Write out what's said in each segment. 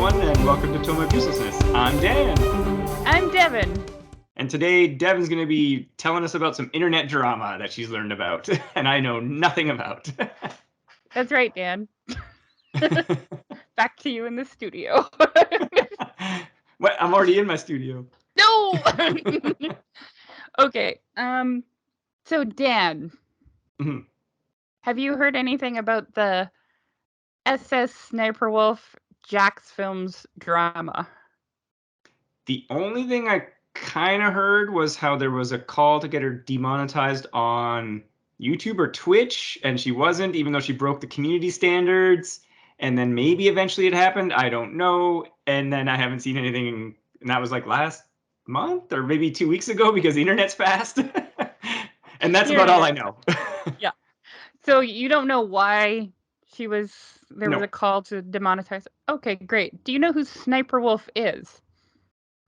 everyone, and welcome to Tome of Uselessness. I'm Dan. I'm Devon. And today, Devon's going to be telling us about some internet drama that she's learned about, and I know nothing about. That's right, Dan. Back to you in the studio. What? I'm already in my studio. No! Okay, so Dan, Mhm. have you heard anything about the SS Sniper Wolf Jax Films drama? The only thing I kind of heard was how there was a call to get her demonetized on YouTube or Twitch, and she wasn't, even though she broke the community standards. And then maybe eventually it happened. I don't know. And then I haven't seen anything, and that was like last month or maybe 2 weeks ago because the internet's fast. And that's about all I know. Yeah. So you don't know why there was No. a call to demonetize? Okay, great. Do you know who Sniper Wolf is?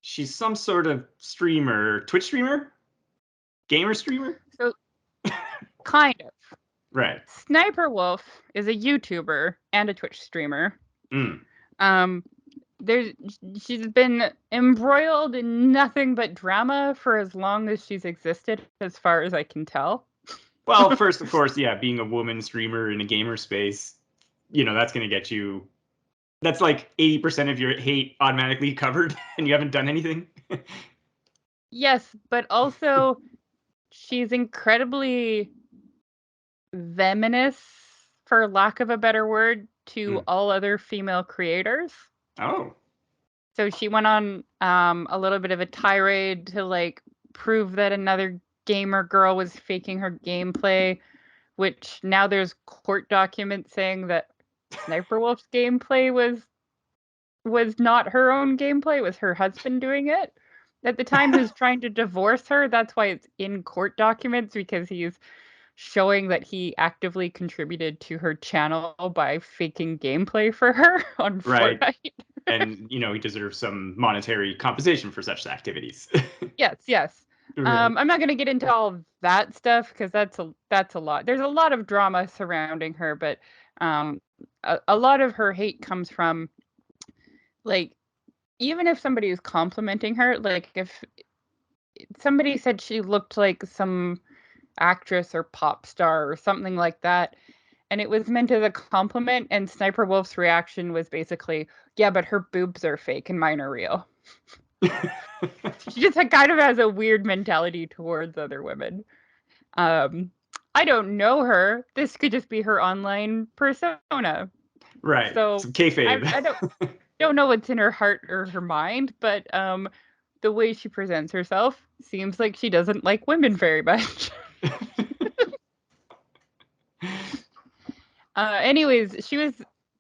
She's some sort of streamer, Twitch streamer, gamer streamer. So, kind of. Right. Sniper Wolf is a YouTuber and a Twitch streamer. Mm. She's been embroiled in nothing but drama for as long as she's existed, as far as I can tell. Well, first, of course, yeah, being a woman streamer in a gamer space, that's going to get you. That's like 80% of your hate automatically covered, and you haven't done anything. Yes, but also she's incredibly venomous, for lack of a better word, to all other female creators. Oh. So she went on a little bit of a tirade to prove that another gamer girl was faking her gameplay, which now there's court documents saying that Sniper Wolf's gameplay was not her own gameplay, it was her husband doing it. At the time, he was trying to divorce her. That's why it's in court documents, because he's showing that he actively contributed to her channel by faking gameplay for her on Right. Fortnite. And, he deserves some monetary compensation for such activities. Yes. Right. I'm not going to get into all of that stuff because that's a lot. There's a lot of drama surrounding her, but a lot of her hate comes from, even if somebody is complimenting her, if somebody said she looked like some actress or pop star or something like that, and it was meant as a compliment, and Sniper Wolf's reaction was basically, yeah, but her boobs are fake and mine are real. She just kind of has a weird mentality towards other women. I don't know her. This could just be her online persona. Right. So some kayfabe. I don't know what's in her heart or her mind, but the way she presents herself seems like she doesn't like women very much. Anyways,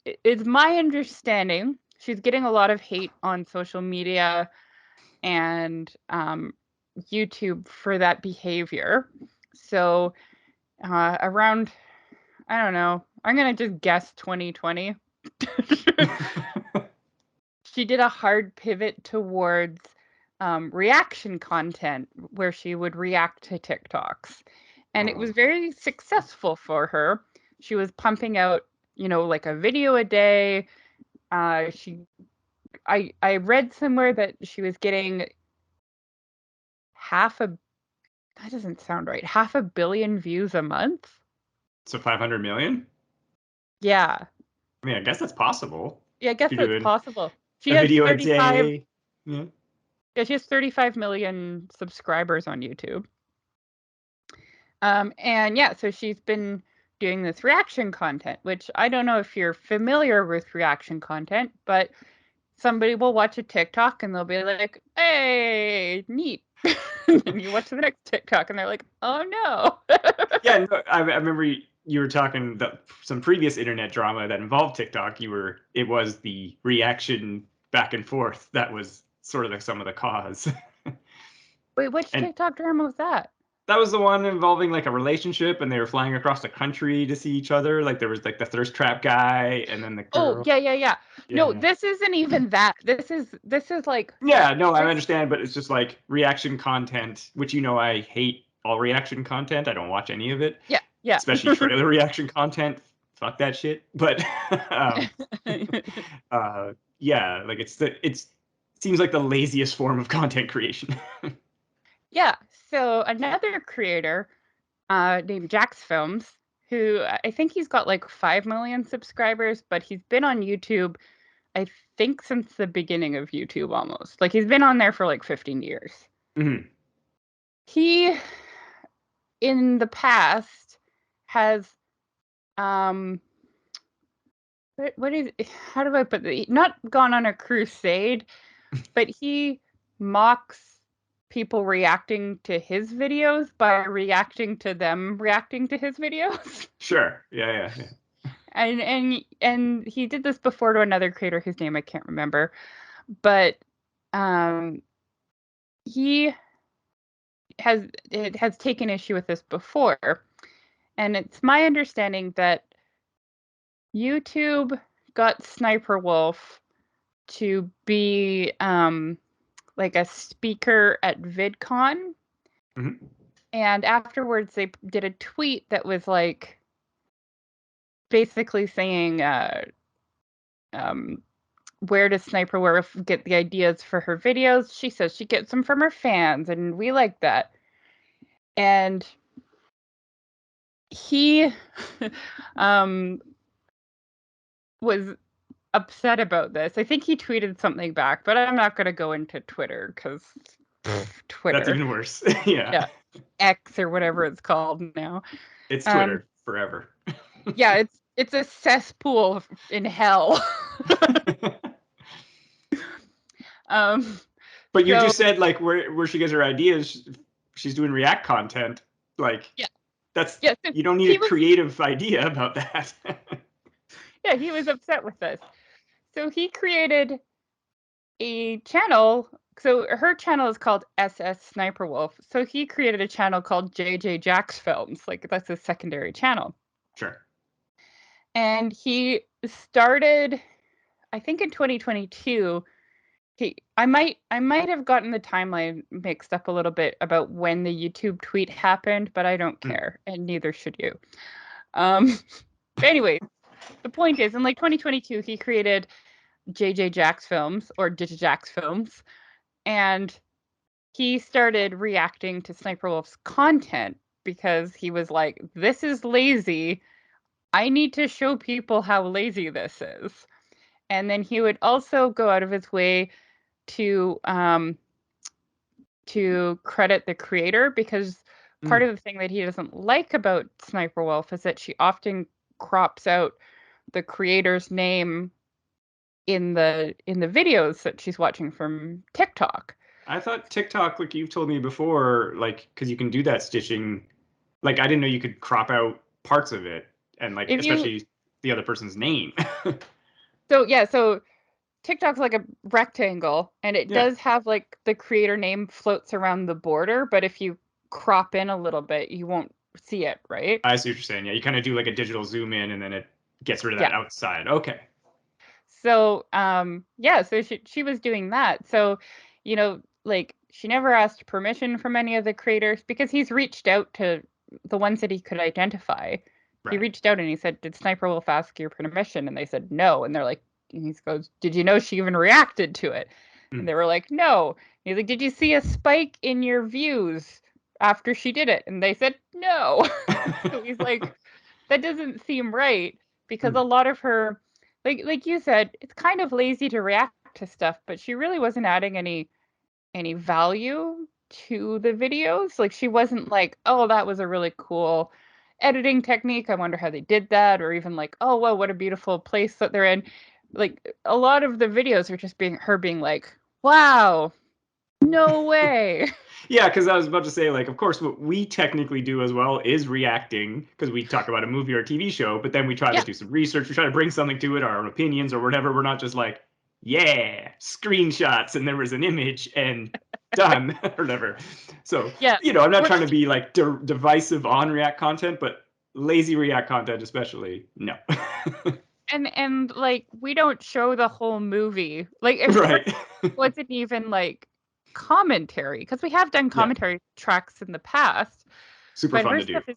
it's my understanding she's getting a lot of hate on social media and YouTube for that behavior. So around, I don't know, I'm going to just guess 2020. She did a hard pivot towards reaction content where she would react to TikToks. And it was very successful for her. She was pumping out, like a video a day. I read somewhere that she was getting that doesn't sound right, 500 million views a month. So 500 million? Yeah. I mean, I guess that's possible. Yeah, I guess that's possible. She a has video 35, a day. Yeah, she has 35 million subscribers on YouTube. And yeah, so she's been doing this reaction content, which I don't know if you're familiar with reaction content, but somebody will watch a TikTok and they'll be like, hey, neat. And then you watch the next TikTok and they're like, oh no. Yeah, no, I remember you were talking some previous internet drama that involved TikTok. It was the reaction back and forth that was sort of some of the cause. Wait, which TikTok drama was that? That was the one involving like a relationship, and they were flying across the country to see each other. Like there was like the thirst trap guy, and then the girl. Oh yeah. No, this isn't even that. This is like. Yeah, no, I understand, but it's just like reaction content, which I hate all reaction content. I don't watch any of it. Yeah. Especially trailer reaction content. Fuck that shit. But yeah, like it seems like the laziest form of content creation. Yeah. So another creator named Jax Films, who I think he's got like 5 million subscribers, but he's been on YouTube, I think, since the beginning of YouTube almost. Like he's been on there for like 15 years. Mhm. He, in the past, has um what is how do I put it? Not gone on a crusade, but he mocks people reacting to his videos by reacting to them reacting to his videos. Sure. Yeah. And he did this before to another creator whose name I can't remember, but um he has taken issue with this before, and it's my understanding that YouTube got Sniper Wolf to be like a speaker at VidCon, Mhm. and afterwards they did a tweet that was like basically saying where does Sniper Wolf get the ideas for her videos? She says she gets them from her fans, and we like that. And he um, was upset about this. I think he tweeted something back, but I'm not going to go into Twitter because That's Twitter, even worse. Yeah. yeah, X or whatever it's called now. It's Um, Twitter forever. yeah, it's a cesspool in hell. um, But you so just said like where she gets her ideas, she's doing React content. Like yeah, that's yeah. So you don't need a he was creative idea about that. yeah he was upset with this. So he created a channel. So her channel is called SS Sniper Wolf. So he created a channel called JJ Jax Films. Like that's his secondary channel. Sure. And he started, I think in 2022. I might have gotten the timeline mixed up a little bit about when the YouTube tweet happened, but I don't Mm. care, and neither should you. Um, but anyway, the point is, in like 2022, he created JJ Jax Films or Digijax Films, and he started reacting to Sniper Wolf's content because he was like, "This is lazy. I need to show people how lazy this is." And then he would also go out of his way to credit the creator, because part Mm. of the thing that he doesn't like about Sniper Wolf is that she often crops out the creator's name in the videos that she's watching from TikTok. I thought TikTok, like you've told me before, like because you can do that stitching. Like I didn't know you could crop out parts of it, and like If you especially the other person's name. so yeah, so TikTok's like a rectangle, and it Yeah, does have like the creator name floats around the border, but if you crop in a little bit, you won't see it, right? I see what you're saying. Yeah, you kind of do like a digital zoom in, and then it gets rid of Yeah. that outside. Okay. So, yeah, so she was doing that. So, like she never asked permission from any of the creators because he's reached out to the ones that he could identify. He Right. reached out and he said, "Did Sniper Wolf ask your permission?" And they said no. And they're like, and he goes, "Did you know she even reacted to it?" And Mm. they were like, "No." He's like, "Did you see a spike in your views after she did it?" And they said, "No." So he's like, that doesn't seem right, because Mm. a lot of her, like you said, it's kind of lazy to react to stuff, but she really wasn't adding any value to the videos. Like she wasn't like, "Oh, that was a really cool editing technique. I wonder how they did that," or even like, "Oh, well, what a beautiful place that they're in." Like a lot of the videos are just being like, "Wow, no way." Yeah, because I was about to say, like, of course, what we technically do as well is reacting because we talk about a movie or a TV show, but then we try to Yeah. do some research, we try to bring something to it, our own opinions or whatever. We're not just like, yeah, screenshots and there was an image and done or whatever. So, Yeah. I'm not We're trying not to be like divisive on React content, but lazy React content, especially, no. and like we don't show the whole movie. Like it Right. wasn't even like commentary, because we have done Yeah. commentary tracks in the past, Super but fun her to do. stuff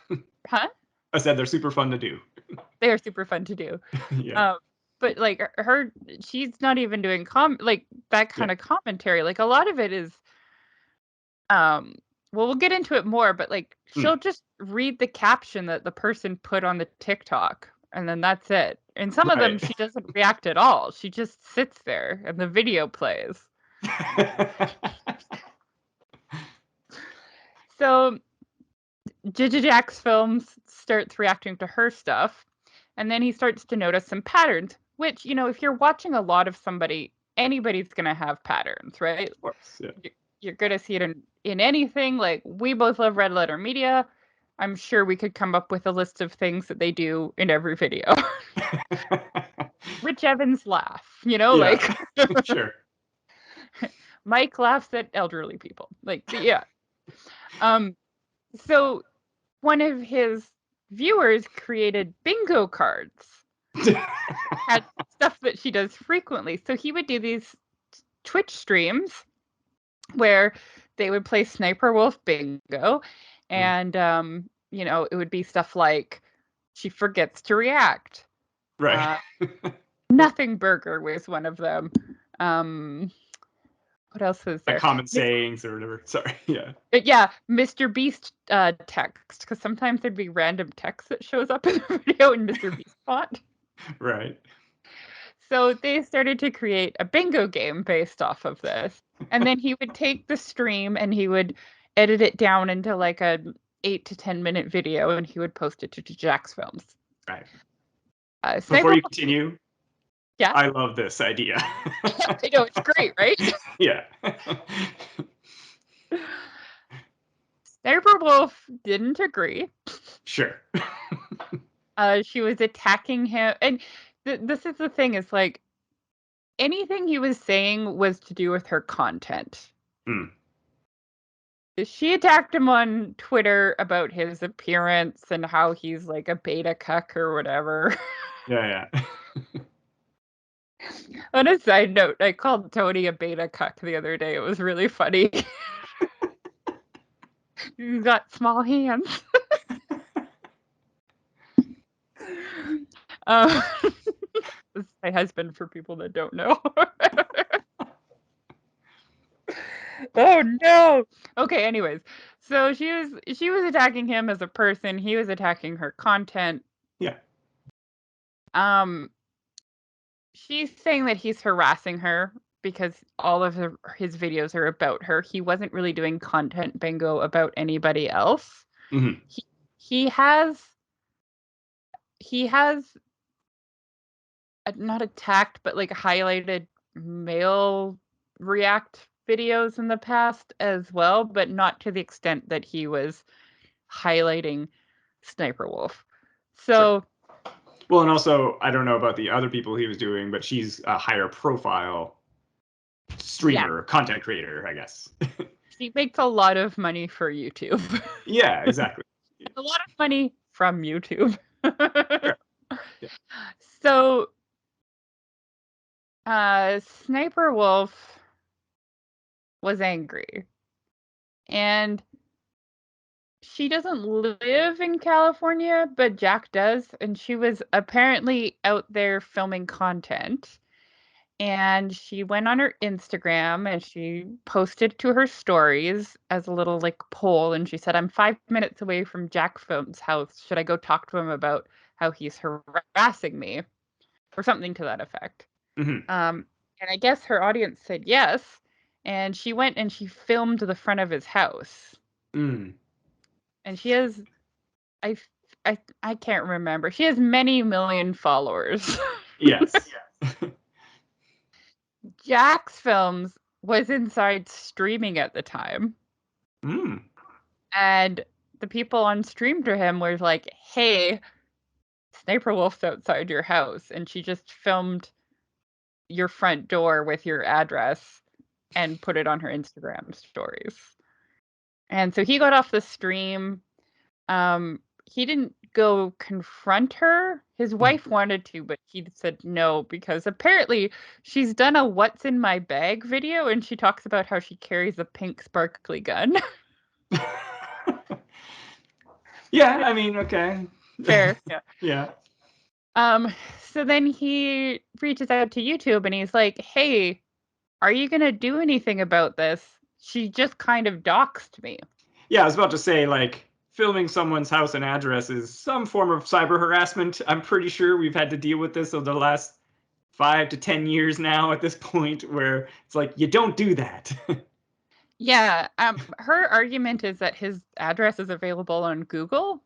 isn't, huh? I said they're super fun to do. They are super fun to do. Yeah. Um, but like she's not even doing that kind of commentary. Like a lot of it is, well, we'll get into it more, but like she'll just read the caption that the person put on the TikTok, and then that's it. And some of them she doesn't react at all. She just sits there and the video plays. So Jack's Films starts reacting to her stuff, and then he starts to notice some patterns, which, if you're watching a lot of somebody, anybody's going to have patterns, right? Of course, yeah. You're going to see it in anything. Like, we both love Red Letter Media. I'm sure we could come up with a list of things that they do in every video. Rich Evans laugh, like sure. Mike laughs at elderly people. Like, yeah. So one of his viewers created bingo cards. Had stuff that she does frequently. So he would do these Twitch streams where they would play Sniper Wolf bingo, and it would be stuff like she forgets to react. Right. Nothing Burger was one of them. What else was there? Like common sayings or whatever. Sorry. Yeah. Yeah, Mr. Beast text, because sometimes there'd be random text that shows up in the video in Mr. Beast font. Right. So they started to create a bingo game based off of this. And then he would take the stream and he would edit it down into like a 8 to 10 minute video, and he would post it to Jack's Films. Right. Before you continue, yeah, I love this idea. I know, it's great, right? Yeah. Sniper Wolf didn't agree. Sure. She was attacking him, and this is the thing, is like anything he was saying was to do with her content. She attacked him on Twitter about his appearance and how he's like a beta cuck or whatever. Yeah. On a side note, I called Tony a beta cuck the other day. It was really funny. He's got small hands. This is my husband, for people that don't know. Oh no. Okay, anyways. So she was attacking him as a person, he was attacking her content. Yeah. She's saying that he's harassing her because all of his videos are about her. He wasn't really doing content bingo about anybody else. Mm-hmm. He has not attacked, but like highlighted male react videos in the past as well, but not to the extent that he was highlighting Sniper Wolf. So, sure. Well, and also, I don't know about the other people he was doing, but she's a higher profile streamer, content creator, I guess. She makes a lot of money for YouTube. Yeah, exactly. A lot of money from YouTube. Sure. Yeah. So, Sniper Wolf was angry. And she doesn't live in California, but Jack does. And she was apparently out there filming content. And she went on her Instagram and she posted to her stories as a little like poll. And she said, I'm 5 minutes away from Jack Film's house. Should I go talk to him about how he's harassing me? Or something to that effect. Mm-hmm. And I guess her audience said yes. And she went and she filmed the front of his house. And she has, I can't remember. She has many million followers. Yes. Jack's Films was inside streaming at the time. And the people on stream to him were like, hey, Sniper Wolf's outside your house. And she just filmed your front door with your address and put it on her Instagram stories. And so he got off the stream. He didn't go confront her. His wife wanted to, but he said no, because apparently she's done a what's in my bag video and she talks about how she carries a pink sparkly gun. Yeah, I mean, okay. Fair. Yeah. So then he reaches out to YouTube and he's like, hey, are you going to do anything about this? She just kind of doxed me. Yeah, I was about to say, like, filming someone's house and address is some form of cyber harassment. I'm pretty sure we've had to deal with this over the last 5 to 10 years now at this point, where it's like, you don't do that. Yeah, her argument is that his address is available on Google.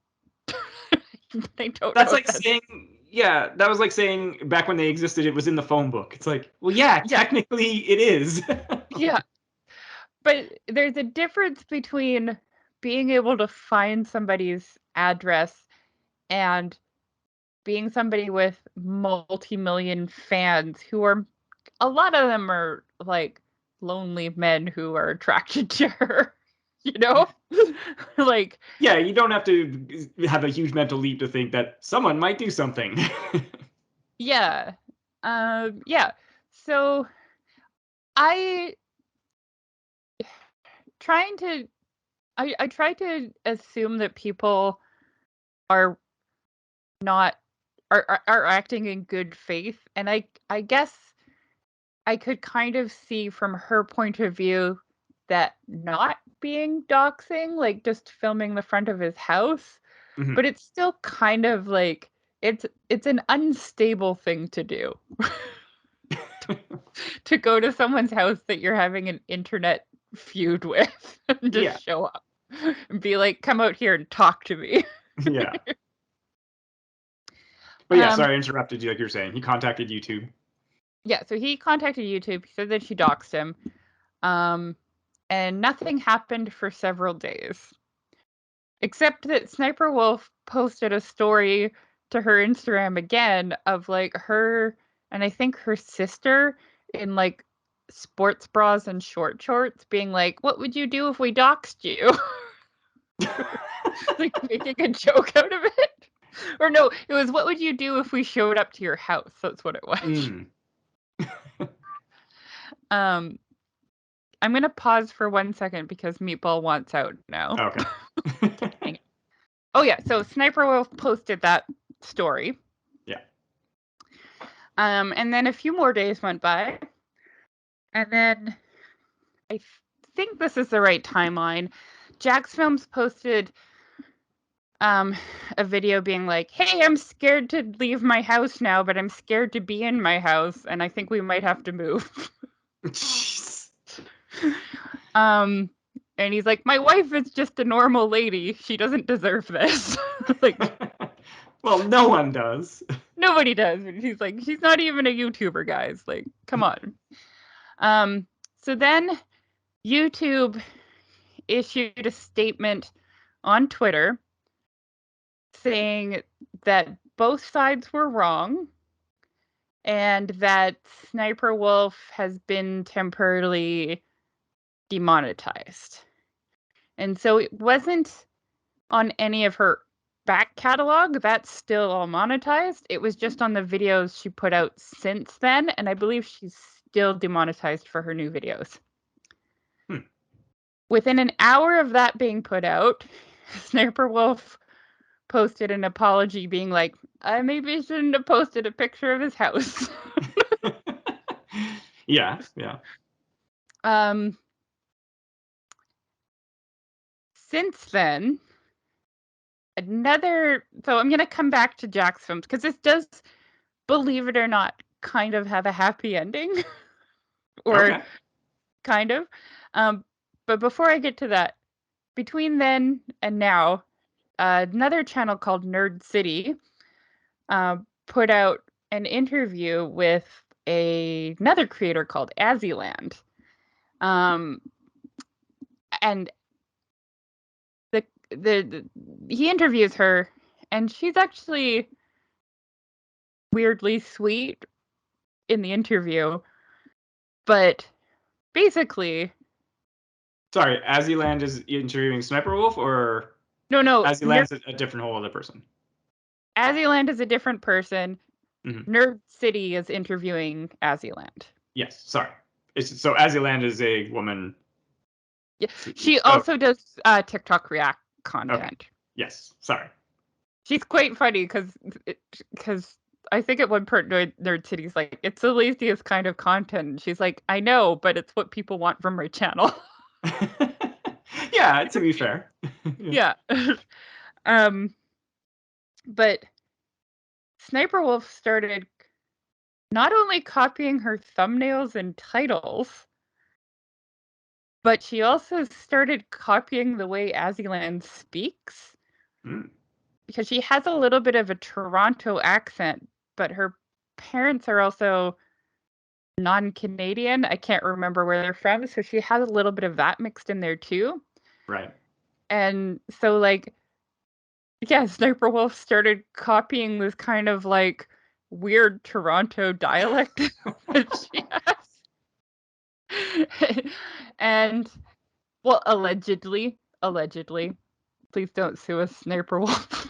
I don't That's know like if that's... saying, yeah, that was like saying back when they existed, it was in the phone book. It's like, well, yeah, Yeah, technically it is. yeah. But there's a difference between being able to find somebody's address and being somebody with multi-million fans who are, a lot of them are like lonely men who are attracted to her, you know? Like, Yeah, you don't have to have a huge mental leap to think that someone might do something. yeah. Yeah. So I trying to I try to assume that people are not are acting in good faith, and I guess I could kind of see from her point of view that not being doxing, like just filming the front of his house, Mhm. but it's still kind of like it's an unstable thing to do. To go to someone's house that you're having an internet feud with and Yeah, just show up and be like, "Come out here and talk to me." yeah. But yeah, Um, sorry, I interrupted you. Like you were saying, he contacted YouTube. yeah, so he contacted YouTube. He said that she doxed him. Um, and nothing happened for several days. Except that Sniper Wolf posted a story to her Instagram again of like her and I think her sister in like sports bras and short shorts being like, "What would you do if we doxed you?" Like making a joke out of it. Or no, it was, "What would you do if we showed up to your house?" That's what it was. Mm. Um, I'm gonna pause for 1 second because Meatball wants out now. Okay. Hang on. Oh yeah, so Sniper Wolf posted that story. Yeah. And then a few more days went by, and then I think this is the right timeline. Jax Films posted a video being like, "Hey, I'm scared to leave my house now, but I'm scared to be in my house, and I think we might have to move." Jeez. um, and he's like, "My wife is just a normal lady. She doesn't deserve this." Like, Well, no one does. nobody does. And he's like, "She's not even a YouTuber, guys. Like, come on." Um, so then YouTube issued a statement on Twitter saying that both sides were wrong and that Sniper Wolf has been temporarily demonetized. And so it wasn't on any of her back catalog. That's still all monetized. It was just on the videos she put out since then. And I believe she's still demonetized for her new videos. Hmm. Within an hour of that being put out, Sniper Wolf posted an apology being like, I maybe shouldn't have posted a picture of his house. Yeah, yeah. um, since then, so I'm going to come back to Jack's films because this does, believe it or not, kind of have a happy ending. Or Okay. kind of. But before I get to that, between then and now, another channel called Nerd City put out an interview with another creator called Aziland. Um, and the he interviews her, and she's actually weirdly sweet in the interview. But basically, Sorry, Aziland is interviewing Sniper Wolf, or no, Aziland's a different whole other person? Aziland is a different person. Hmm. Nerd City is interviewing Aziland. Yes, sorry. So Aziland is a woman. Yeah, she Oh, also does TikTok React okay. content. Yes, sorry. She's quite funny because I think at one point Nerd City's like, it's the laziest kind of content. And she's like, I know, but it's what people want from my channel. Yeah, to be fair. Yeah. But Sniper Wolf started not only copying her thumbnails and titles, but she also started copying the way Azzyland speaks. Mm. Because she has a little bit of a Toronto accent, but her parents are also non-Canadian. I can't remember where they're from, so she has a little bit of that mixed in there too. Right. And so, like, yeah, Sniper Wolf started copying this kind of like weird Toronto dialect that she has. And, well, allegedly, please don't sue us, Sniper Wolf.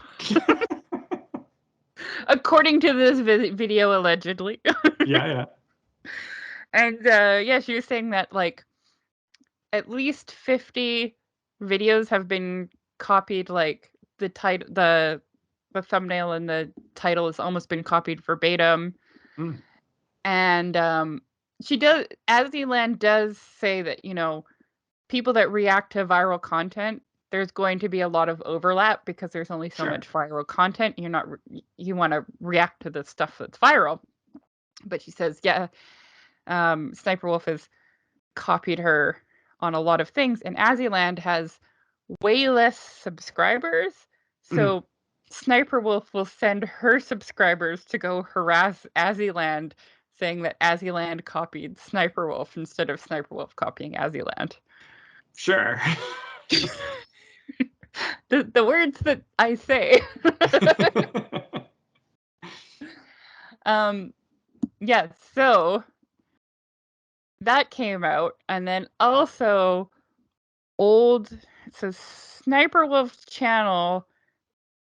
According to this video, allegedly. Yeah. And yeah, she was saying that like at least 50 videos have been copied, like the title, the thumbnail and the title has almost been copied verbatim. Mm. And she does, Azzyland does say that, people that react to viral content, there's going to be a lot of overlap because there's only so Sure. much viral content. You want to react to the stuff that's viral. But she says, yeah, Sniper Wolf has copied her on a lot of things, and Azzyland has way less subscribers. Mm. So Sniper Wolf will send her subscribers to go harass Azzyland, saying that Azzyland copied Sniper Wolf instead of Sniper Wolf copying Azzyland. Sure. The words that I say. Yeah, so that came out, and then also so Sniper Wolf's channel,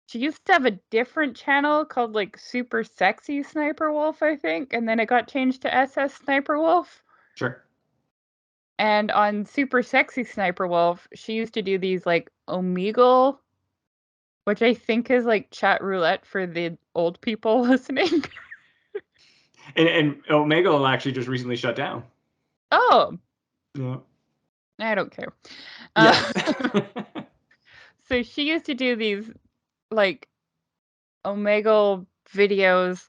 she used to have a different channel called like Super Sexy Sniper Wolf, I think, and then it got changed to SS Sniper Wolf. Sure. And on Super Sexy Sniper Wolf, she used to do these like Omegle, which I think is like chat roulette for the old people listening. And Omega will actually just recently shut down. Oh, Yeah. I don't care. Yeah. So she used to do these like Omegle videos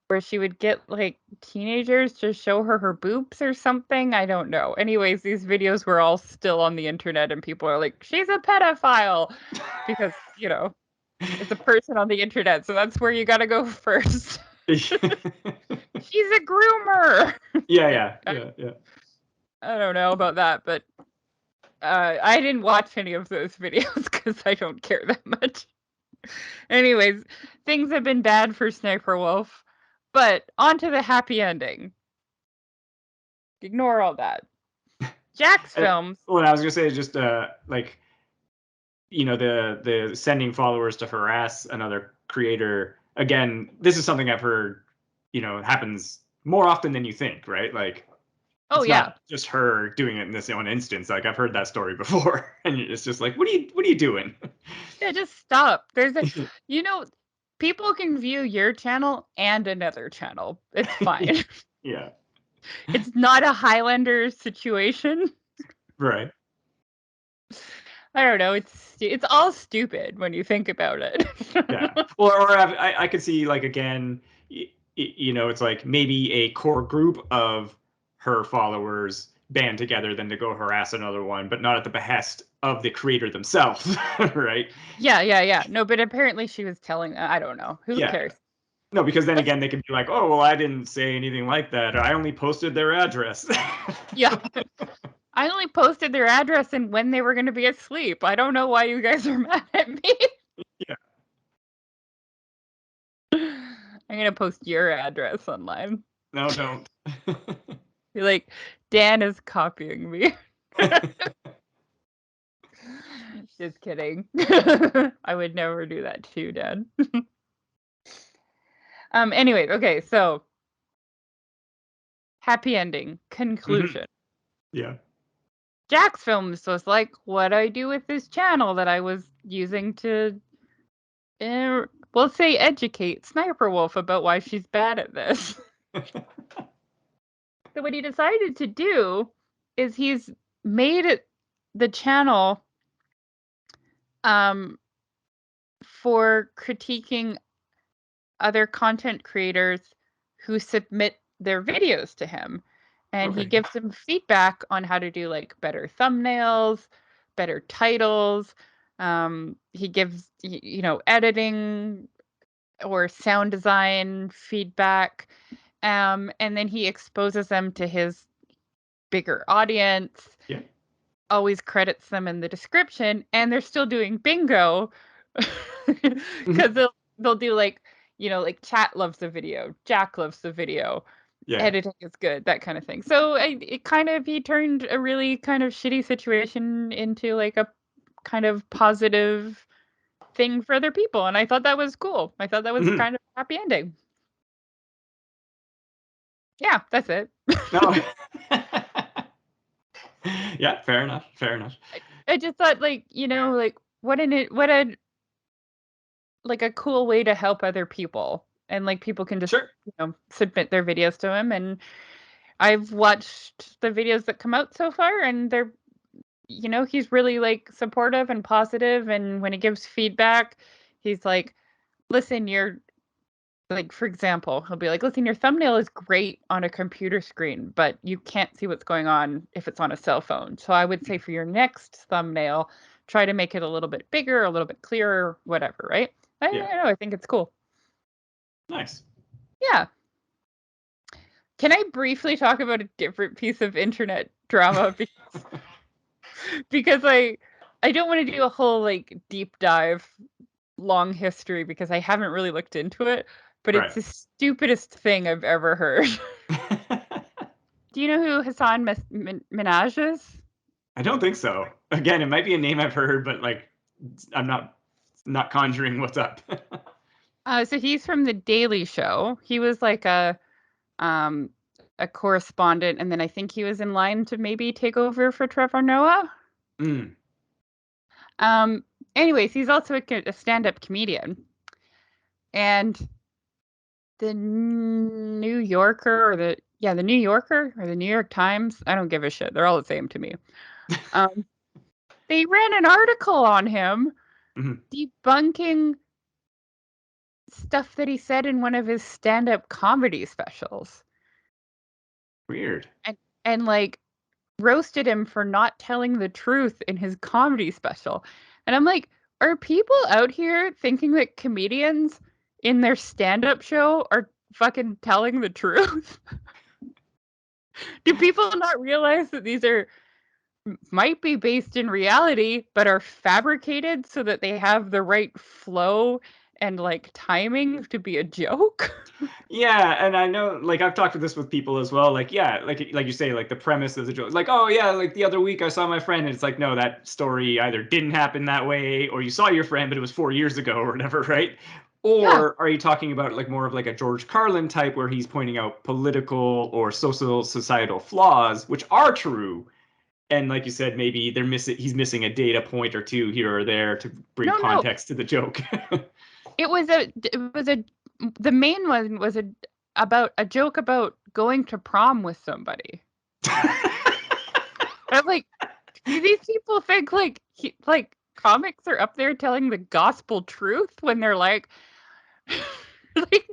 where she would get like teenagers to show her boobs or something. I don't know. Anyways, these videos were all still on the internet, and people are like, she's a pedophile because, it's a person on the internet. So that's where you got to go first. She's a groomer. Yeah. I don't know about that, but I didn't watch any of those videos because I don't care that much. Anyways, things have been bad for Sniper Wolf, but on to the happy ending. Ignore all that. Jack's films. Well, I was gonna say just like the sending followers to harass another creator. Again, this is something I've heard happens more often than you think, right? Like Oh it's yeah, not just her doing it in this one instance. Like I've heard that story before, and it's just like, what are you doing? yeah. Just stop. You know, people can view your channel and another channel. It's fine. Yeah. It's not a Highlander situation. Right. I don't know. It's all stupid when you think about it. Yeah. Or I could see like again, it's like maybe a core group of her followers band together then to go harass another one, but not at the behest of the creator themselves, right? Yeah. No, but apparently she was telling. I don't know. Who Yeah. cares? No, because then Let's, again they could be like, oh well, I didn't say anything like that. I only posted their address. yeah. I only posted their address and when they were going to be asleep. I don't know why you guys are mad at me. Yeah. I'm going to post your address online. No, don't. Be like, Dan is copying me. Just kidding. I would never do that to you, Dan. Anyway, okay, so happy ending. Conclusion. Yeah. Jack's Films was like, what do I do with this channel that I was using to we'll say educate Sniper Wolf about why she's bad at this. So what he decided to do is he's made it the channel for critiquing other content creators who submit their videos to him. And he Okay. gives them feedback on how to do like better thumbnails, better titles. He gives, editing or sound design feedback. And then he exposes them to his bigger audience, Yeah. always credits them in the description, and they're still doing bingo Mhm. because they'll do like, like chat loves the video, Jack loves the video, Yeah. editing is good, that kind of thing. So he turned a really kind of shitty situation into like a kind of positive thing for other people, and I thought that was cool. I thought that was Mhm. kind of a happy ending. Yeah, that's it. No. Yeah, fair enough. Fair enough. I just thought, like, like what a like a cool way to help other people, and like people can just Sure. submit their videos to him. And I've watched the videos that come out so far, and they're he's really like supportive and positive, and when he gives feedback, he's like, listen, you're like, for example, he'll be like, listen, your thumbnail is great on a computer screen, but you can't see what's going on if it's on a cell phone. So I would say for your next thumbnail, try to make it a little bit bigger, a little bit clearer, whatever, right? I Yeah. don't know. I think it's cool. Nice. Yeah. Can I briefly talk about a different piece of internet drama? Because I don't want to do a whole like deep dive long history because I haven't really looked into it, but it's Right. the stupidest thing I've ever heard. Do you know who Hassan Minaj is? I don't think so. Again, it might be a name I've heard, but like I'm not conjuring what's up. So he's from The Daily Show. He was like um a correspondent, and then I think he was in line to maybe take over for Trevor Noah. Mm. Um, Anyways, he's also a stand-up comedian, and the New Yorker the New Yorker or the New York Times. I don't give a shit. They're all the same to me. Um, they ran an article on him Mhm. debunking stuff that he said in one of his stand-up comedy specials, Weird. and like roasted him for not telling the truth in his comedy special. And I'm like, are people out here thinking that comedians in their stand-up show are fucking telling the truth? Do people not realize that these are might be based in reality but are fabricated so that they have the right flow and like timing to be a joke? Yeah, and I know, like I've talked to this with people as well. Like, yeah, like you say, like the premise of the joke, like, oh yeah, like the other week I saw my friend, and it's like, no, that story either didn't happen that way, or you saw your friend, but it was 4 years ago, or whatever, right? Yeah. Or are you talking about like more of like a George Carlin type, where he's pointing out political or social societal flaws, which are true, and like you said, maybe he's missing a data point or two here or there to bring No. context to the joke. It was a the main one was about a joke about going to prom with somebody. I'm like, do these people think like like comics are up there telling the gospel truth when they're like, like,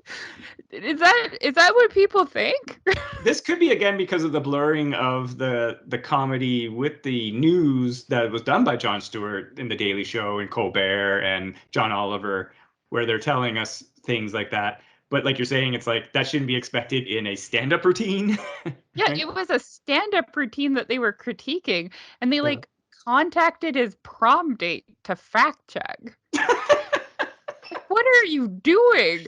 is that what people think? This could be again because of the blurring of the comedy with the news that was done by Jon Stewart in The Daily Show and Colbert and John Oliver, where they're telling us things like that. But like you're saying, it's like that shouldn't be expected in a stand-up routine, Yeah, right? it was a stand-up routine that they were critiquing, and they Yeah. like contacted his prom date to fact check. Like, what are you doing?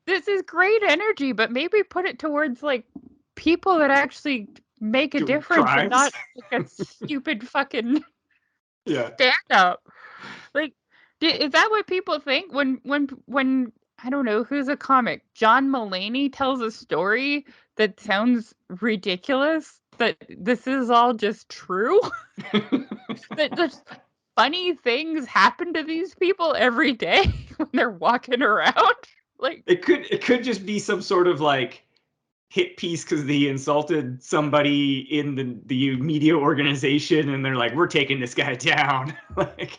This is great energy, but maybe put it towards like people that actually make a Doing difference and crimes. not like a stupid fucking Yeah. stand up. Like, is that what people think when I don't know who's a comic? John Mulaney tells a story that sounds ridiculous. That this is all just true. that funny things happen to these people every day when they're walking around? Like, it could just be some sort of like hit piece because they insulted somebody in the media organization, and they're like, we're taking this guy down. Like,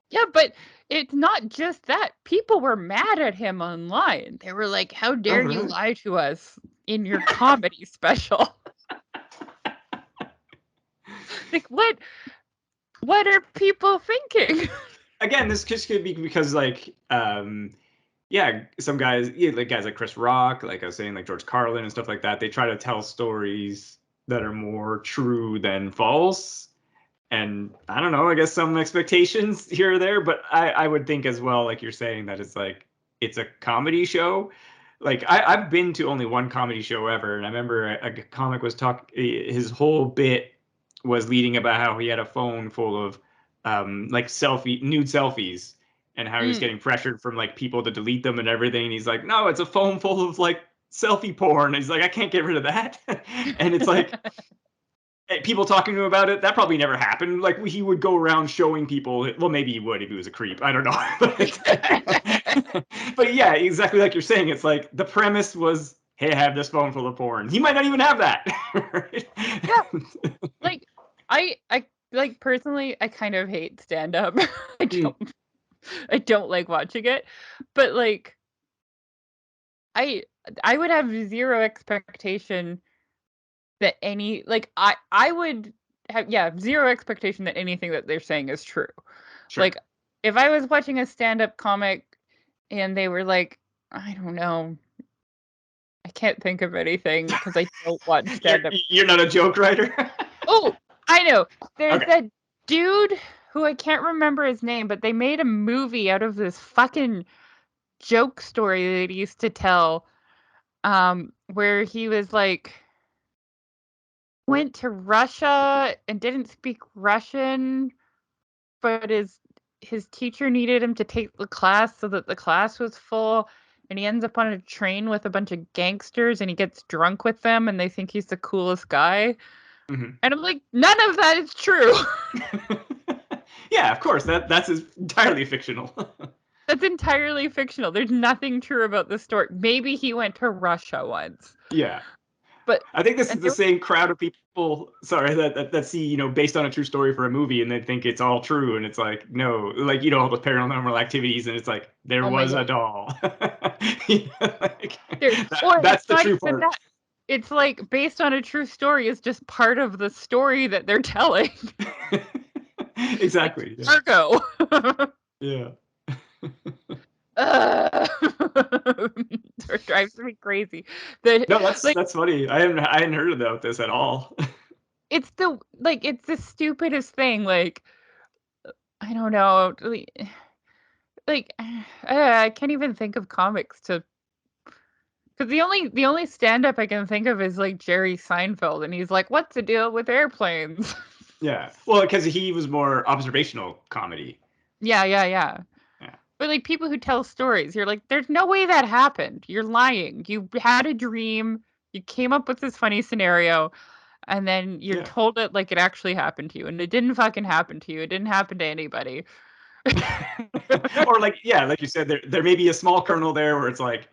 yeah, but it's not just that. People were mad at him online. They were like, how oh, dare you really? lie to us in your comedy special? Like, what are people thinking? Again, this just could be because like yeah, some guys, yeah, like guys like Chris Rock, like I was saying, like George Carlin and stuff like that, they try to tell stories that are more true than false. And I don't know, I guess some expectations here or there, but I would think as well, like you're saying, that it's like it's a comedy show. Like I've been to only one comedy show ever, and I remember a comic was his whole bit was leading about how he had a phone full of like nude selfies, and how he was Mm. getting pressured from like people to delete them and everything. And he's like, no, it's a phone full of like selfie porn. And he's like, I can't get rid of that. And it's like people talking to him about it, that probably never happened. Like he would go around showing people. Well, maybe he would if he was a creep. I don't know. But yeah, exactly like you're saying. It's like the premise was, hey, I have this phone full of porn. He might not even have that. Yeah, like I like personally, I kind of hate stand up. I Mm, don't I don't like watching it, but like I I would have zero expectation that I would have, yeah, zero expectation that anything that they're saying is true. sure. Like, if I was watching a stand-up comic and they were like, I don't know, I can't think of anything because I don't watch you're stand-up. you're not a joke writer. Oh, I know. There's Okay. that dude who I can't remember his name, but they made a movie out of this fucking joke story that he used to tell, where he was like went to Russia and didn't speak Russian, but his teacher needed him to take the class so that the class was full, and he ends up on a train with a bunch of gangsters, and he gets drunk with them, and they think he's the coolest guy. Mhm. And I'm like, none of that is true. Yeah, of course. That's entirely fictional. That's entirely fictional. There's nothing true about the story. Maybe he went to Russia once, Yeah. but I think this and is the same crowd of people, sorry, that see, based on a true story for a movie, and they think it's all true, and it's like, no, like, all the paranormal activities, and it's like, there oh my was a god, doll. Like, there, or that's it's the not true even part. that. It's like based on a true story is just part of the story that they're telling. Like Exactly. Yeah. Fargo. Yeah. It drives me crazy. The No, that's like that's funny. I hadn't heard about this at all. it's the stupidest thing. Like, I don't know. Like I can't even think of comics to, because the only stand up I can think of is like Jerry Seinfeld, and he's like, "What's the deal with airplanes?" Yeah. Well, because he was more observational comedy. Yeah, yeah, yeah. Yeah. But like people who tell stories, you're like, there's no way that happened. You're lying. You had a dream. You came up with this funny scenario, and then you're Yeah. told it like it actually happened to you, and it didn't fucking happen to you. It didn't happen to anybody. Or like, yeah, like you said, there may be a small kernel there where it's like,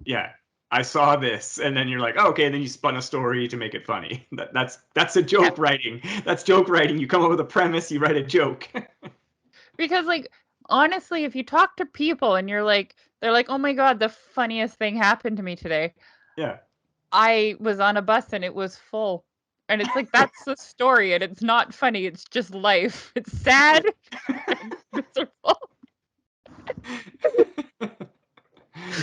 yeah, I saw this, and then you're like, oh, okay, and then you spun a story to make it funny. That's a Yeah, joke writing. That's joke writing. You come up with a premise, you write a joke. because like honestly, if you talk to people and they're like, "Oh my god, the funniest thing happened to me today. Yeah. I was on a bus and it was full." And it's like that's the story, and it's not funny. It's just life. It's sad and miserable.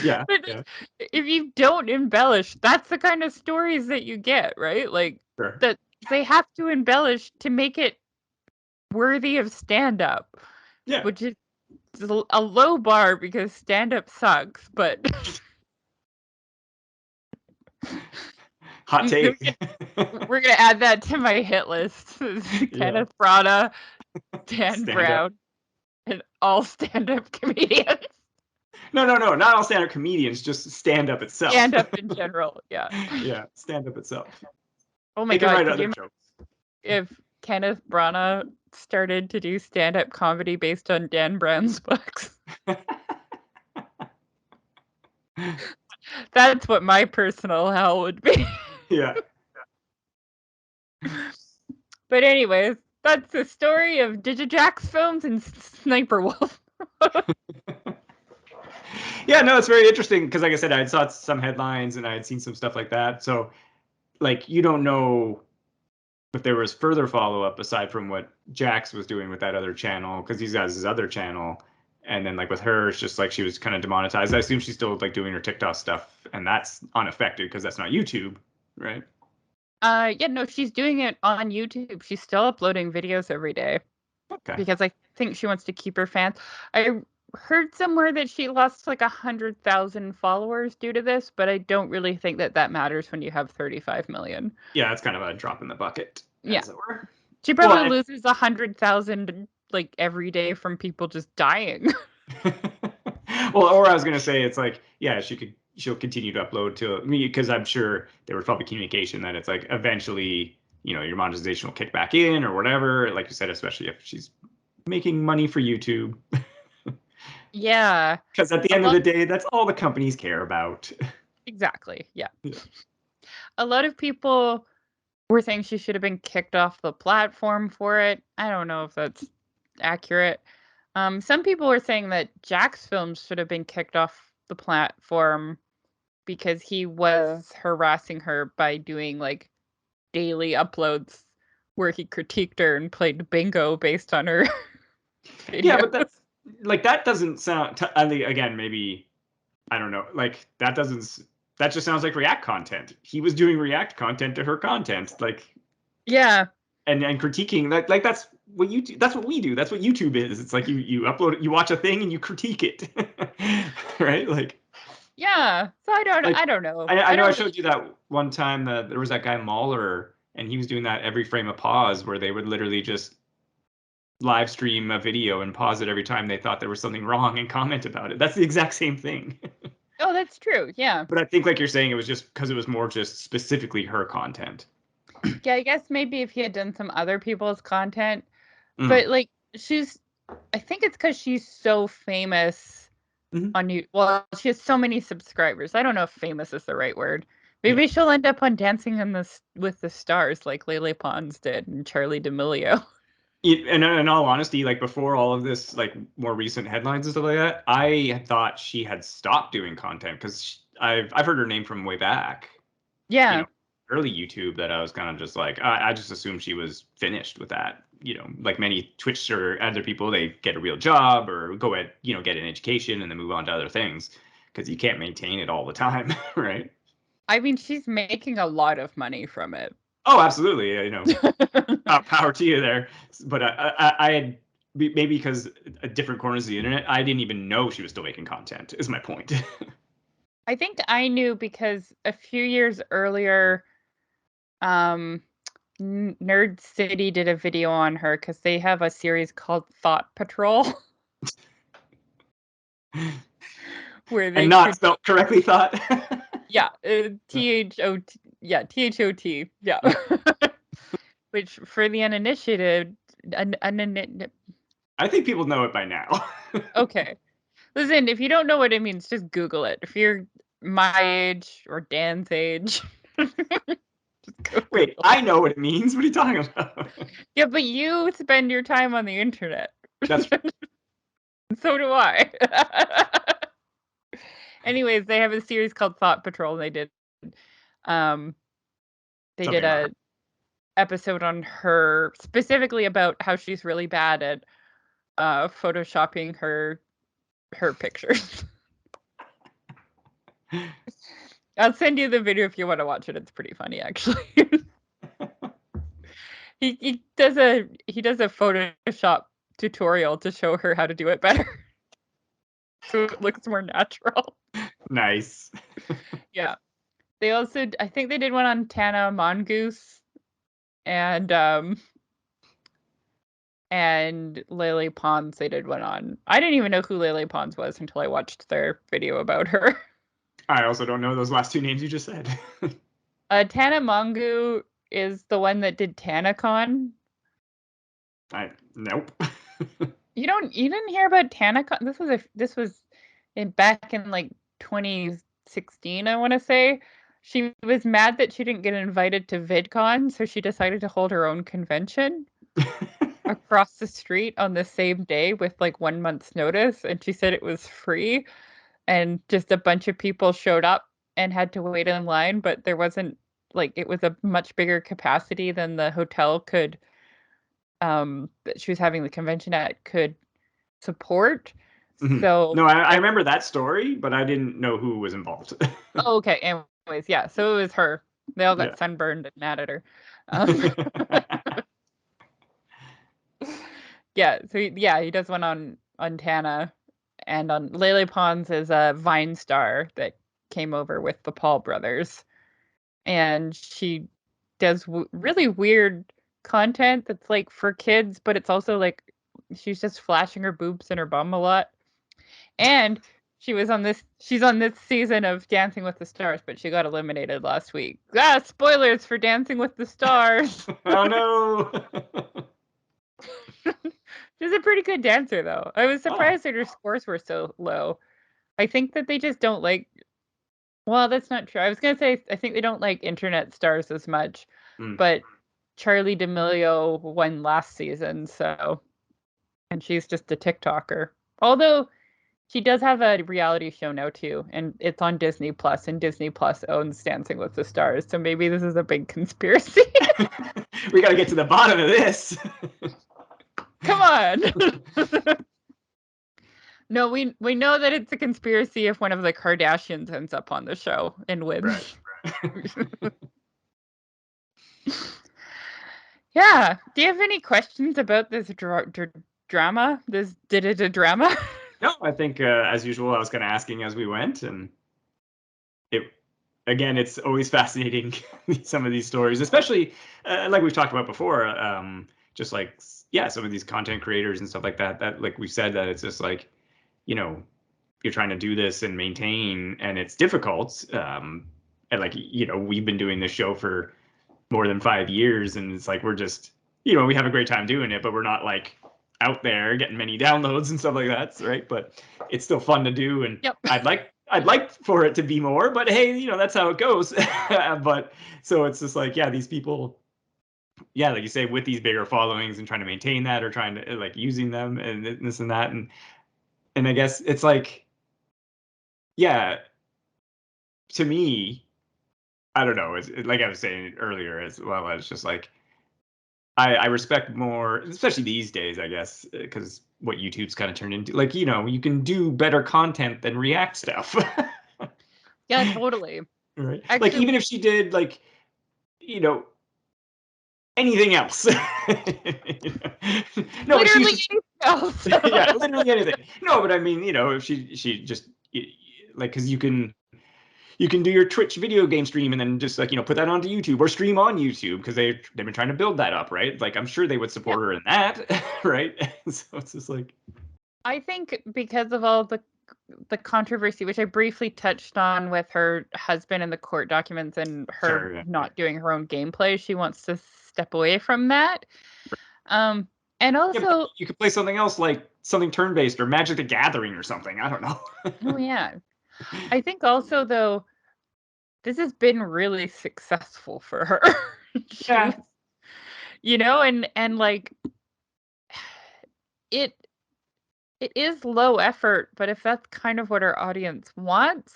Yeah. But Yeah. like, if you don't embellish, that's the kind of stories that you get, right? Like Sure. that they have to embellish to make it worthy of stand up, Yeah. which is a low bar because stand up sucks, but Hot we're take. gonna add that to my hit list. Yeah. Kenneth Branagh, Dan Stand up. Brown, and all stand up comedians. No, no, no, not all stand up comedians, just stand up itself. Stand up in general, yeah. Yeah, stand up itself. Oh my They can god, write could other you imagine jokes. if Kenneth Branagh started to do stand-up comedy based on Dan Brown's books. That's what my personal hell would be. Yeah. But anyways, that's the story of Digijax films and Sniper Wolf. Yeah, no, it's very interesting because, like I said, I saw some headlines and I had seen some stuff like that. So, like, you don't know if there was further follow up aside from what Jax was doing with that other channel, because he's got his other channel. And then, like, with her, it's just like she was kind of demonetized. I assume she's still like doing her TikTok stuff, and that's unaffected because that's not YouTube, right? Yeah, no, she's doing it on YouTube. She's still uploading videos every day Okay. because I think she wants to keep her fans. I heard somewhere that she lost like 100,000 followers due to this, but I don't really think that matters when you have 35 million. Yeah, it's kind of a drop in the bucket, Yeah. as it were. She Well, probably loses 100,000 like every day from people just dying. well, or I was gonna say it's like, yeah, she'll continue to upload to me because I'm sure there was probably communication that it's like eventually, your monetization will kick back in or whatever. Like you said, especially if she's making money for YouTube. Yeah. Because at the end of the day, that's all the companies care about. Exactly. Yeah. Yeah. A lot of people were saying she should have been kicked off the platform for it. I don't know if that's accurate. Some people were saying that Jack's films should have been kicked off the platform because he was harassing her by doing like daily uploads where he critiqued her and played bingo based on her Yeah, video. but that's like that doesn't sound. I think again, maybe I don't know. Like that doesn't. That just sounds like React content. He was doing React content to her content, like Yeah. and critiquing. Like that's what you do. That's what we do. That's what YouTube is. It's like you upload, you watch a thing and you critique it, right? Yeah. So I Like don't know. I I know I don't really showed you that one time that there was that guy Mahler and he was doing that every frame of pause where they would literally just live stream a video and pause it every time they thought there was something wrong and comment about it. That's the exact same thing. Oh, that's true. Yeah. But I think, like you're saying, it was just because it was more just specifically her content. Yeah, I guess maybe if he had done some other people's content, Mm. but like I think it's because she's so famous Hmm. on you. Well, she has so many subscribers. I don't know if famous is the right word. Yeah. Maybe she'll end up on Dancing with the Stars like Lele Pons did and Charlie D'Amelio. And in all honesty, like before all of this, like more recent headlines and stuff like that, I had thought she had stopped doing content because I've heard her name from way back, you Yeah. know, early YouTube. That I was kind of just like I just assumed she was finished with that. Like many Twitch or other people, they get a real job or go at get an education and then move on to other things because you can't maintain it all the time, right? I mean, she's making a lot of money from it. Oh, absolutely. Power to you there. But I had maybe because different corners of the internet, I didn't even know she was still making content. Is my point. I think I knew because a few years earlier, um, Nerd City did a video on her because they have a series called Thought Patrol where And they not spelled correctly, thought. yeah, THOT, yeah, THOT, yeah. Yeah. Which for the uninitiated, I think people know it by now. okay. Listen, if you don't know what it means, just Google it. If you're my age or Dan's age, just go Wait, Google I it. know what it means. What are you talking about? Yeah, but you spend your time on the internet. That's So do I. Anyways, they have a series called Thought Patrol. Um they did something about her. a episode on her specifically about how she's really bad at photoshopping her pictures. I'll send you the video if you want to watch it. It's pretty funny actually. he does a Photoshop tutorial to show her how to do it better. So it looks more natural. Nice. Yeah. They also I think they did one on Tana Mongoose and Lele Pons they did one on. I didn't even know who Lele Pons was until I watched their video about her. I also don't know those last two names you just said. Tana Mongu is the one that did TanaCon. Nope. You didn't hear about TanaCon? This was back in like 2016, I want to say. She was mad that she didn't get invited to VidCon, so she decided to hold her own convention across the street on the same day with like 1 month's notice, and she said it was free, and just a bunch of people showed up and had to wait in line, but there wasn't like it was a much bigger capacity than the hotel could that she was having the convention at could support. Mhm. So, No, I remember that story, but I didn't know who was involved. oh, okay. Anyways, yeah. So it was her. They all Yeah. got sunburned and mad at her. Um, yeah. So yeah, he does one on Tana, and on Lele Pons is a Vine star that came over with the Paul brothers, and she does really weird content that's like for kids, but it's also like she's just flashing her boobs and her bum a lot. And she's on this season of Dancing with the Stars, but she got eliminated last week. Ah, spoilers for Dancing with the Stars. Oh no. She's a pretty good dancer though. I was Oh. surprised that her scores were so low. I think that they just don't like, well, that's not true. I was gonna say I think they don't like internet stars as much, Mm. but Charlie D'Amelio won last season, so, and she's just a TikToker. Although she does have a reality show now too, and it's on Disney Plus, and Disney Plus owns Dancing with the Stars, so maybe this is a big conspiracy. We got to get to the bottom of this. Come on. No, we know that it's a conspiracy if one of the Kardashians ends up on the show and Right. wins. Yeah. Do you have any questions about this drama? This did it a drama? No, I think as usual, I was kind of asking as we went, and it again, it's always fascinating some of these stories, especially like we've talked about before. Just like yeah, some of these content creators and stuff like that. That like we said that it's just like you know you're trying to do this and maintain, and it's difficult. And like we've been doing this show for more than 5 years, and it's like we're just we have a great time doing it, but we're not like out there getting many downloads and stuff like that, right? But it's still fun to do, and Yep. I'd like for it to be more, but hey, that's how it goes. But so it's just like, yeah, these people, yeah, like you say, with these bigger followings and trying to maintain that or trying to like using them and this and that, and I guess it's like, yeah, to me, I don't know. It's like I was saying earlier as well. It's just like I respect more, especially these days, I guess, because what YouTube's kind of turned into. Like, you can do better content than React stuff. Yeah, totally. Right. Like, Actually, even if she did, like, you know, anything else. No, but she's literally just, anything else. yeah, literally anything. No, but I mean, if she just, like, because you can do your Twitch video game stream and then just like put that onto YouTube or stream on YouTube because they've been trying to build that up, right? Like I'm sure they would Yeah. support her in that, right? So it's just like I think because of all the controversy, which I briefly touched on with her husband and the court documents and her sure, yeah. not doing her own gameplay, she wants to step away from that. Um, and Yeah, but also, you could play something else like something turn-based or Magic the Gathering or something. I don't know. oh yeah, I think also though this has been really successful for her. She was, Yeah, and like it it is low effort, but if that's kind of what our audience wants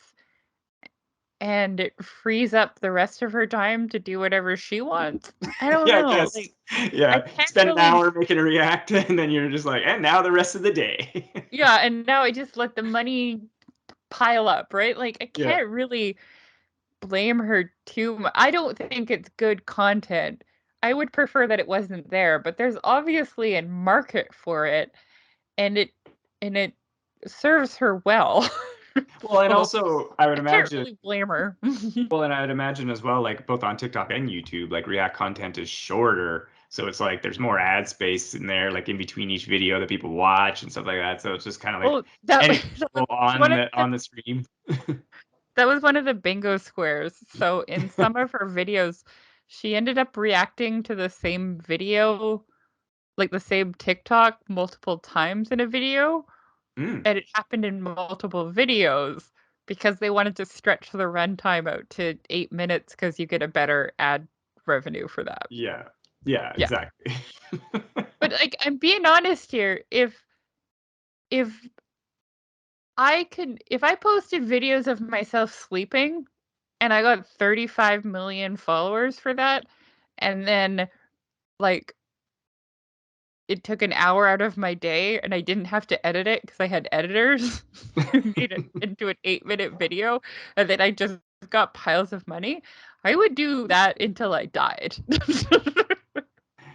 and it frees up the rest of her time to do whatever she wants, I don't yeah, I know. guess. Like I Yeah, can't spend an really hour making a react, and then you're just like, and now the rest of the day. yeah, and now I just let the money pile up, right? Like I Yeah, can't really blame her too much. I don't think it's good content. I would prefer that it wasn't there, but there's obviously a market for it and it serves her well. well, and So also I would I can't imagine. really blame her. Well, and I'd imagine as well, like both on TikTok and YouTube, like React content is shorter. So it's like there's more ad space in there, like in between each video that people watch and stuff like that. So it's just kind of like Oh, that, anything that was on one of the stream. that was one of the bingo squares. So in some of her videos, she ended up reacting to the same video like the same TikTok multiple times in a video, Mm. and it happened in multiple videos because they wanted to stretch the runtime out to 8 minutes because you get a better ad revenue for that. Yeah. Yeah, Yeah. exactly. But like I'm being honest here, if if I posted videos of myself sleeping and I got 35 million followers for that, and then like it took an hour out of my day and I didn't have to edit it because I had editors who made it into an 8-minute video, and then I just got piles of money, I would do that until I died.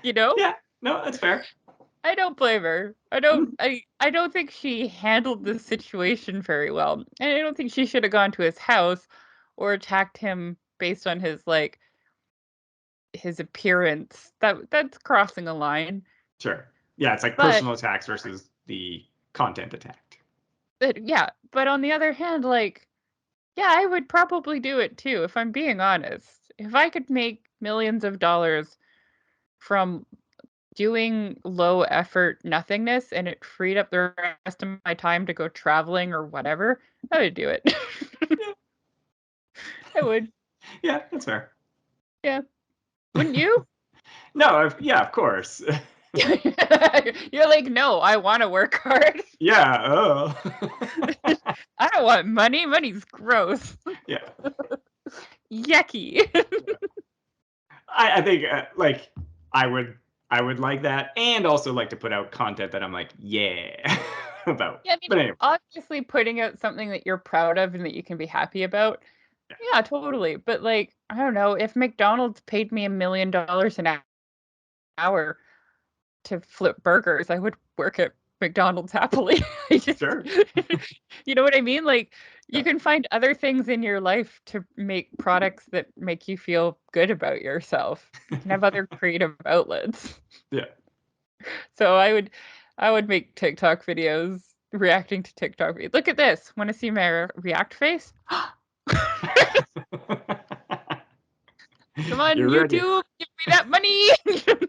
You know? Yeah. No, that's fair. I don't blame her. Mm. I don't think she handled the situation very well. And I don't think she should have gone to his house or attacked him based on his appearance. That's crossing a line. Sure. Yeah, it's like But personal attacks versus the content attack. but on the other hand, like, yeah, I would probably do it too, if I'm being honest. If I could make millions of dollars from doing low effort nothingness and it freed up the rest of my time to go traveling or whatever, I would do it. Yeah. I would. Yeah, that's fair. Yeah. Wouldn't you? No, yeah, of course. You're like, no, I want to work hard. Yeah. Oh. I don't want money. Money's gross. Yeah. Yucky. I think like I would like that, and also like to put out content that I'm like, yeah, about. Yeah, I mean, But anyway, obviously putting out something that you're proud of and that you can be happy about. yeah, Yeah, totally. But like, I don't know, if McDonald's paid me $1 million an hour to flip burgers, I would work at McDonald's happily. I just, sure. you know what I mean? Like, you Yeah, can find other things in your life to make products that make you feel good about yourself. You can have other creative outlets. yeah. So I would make TikTok videos reacting to TikTok videos. Look at this. Want to see my React face? Come on, You're ready. YouTube, give me that money.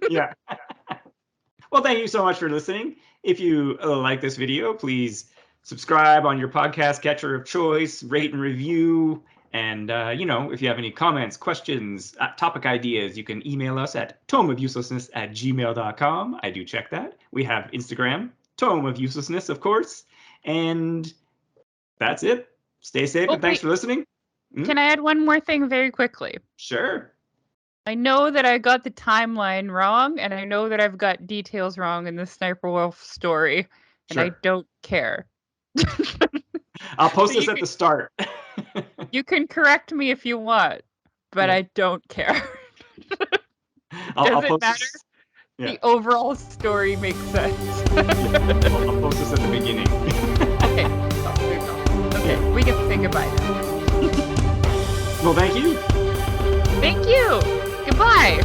Yeah. Well, thank you so much for listening. If you like this video, please subscribe on your podcast catcher of choice, rate and review. And, if you have any comments, questions, topic ideas, you can email us at tomeofuselessness@gmail.com. I do check that. We have Instagram, Tome of Uselessness, of course. And that's it. Stay safe Oh, and thanks wait. for listening. Can I add one more thing very quickly? Sure. I know that I got the timeline wrong, and I know that I've got details wrong in the Sniper Wolf story, and I Sure. don't care. I'll post So this at the start. you can correct me if you want, but Yeah. I don't care. I'll Doesn't post matter. this. Yeah. The overall story makes sense. I'll post this at the beginning. Okay. Oh, there you go. Okay, we can say goodbye now. Well, thank you. Thank you. Goodbye.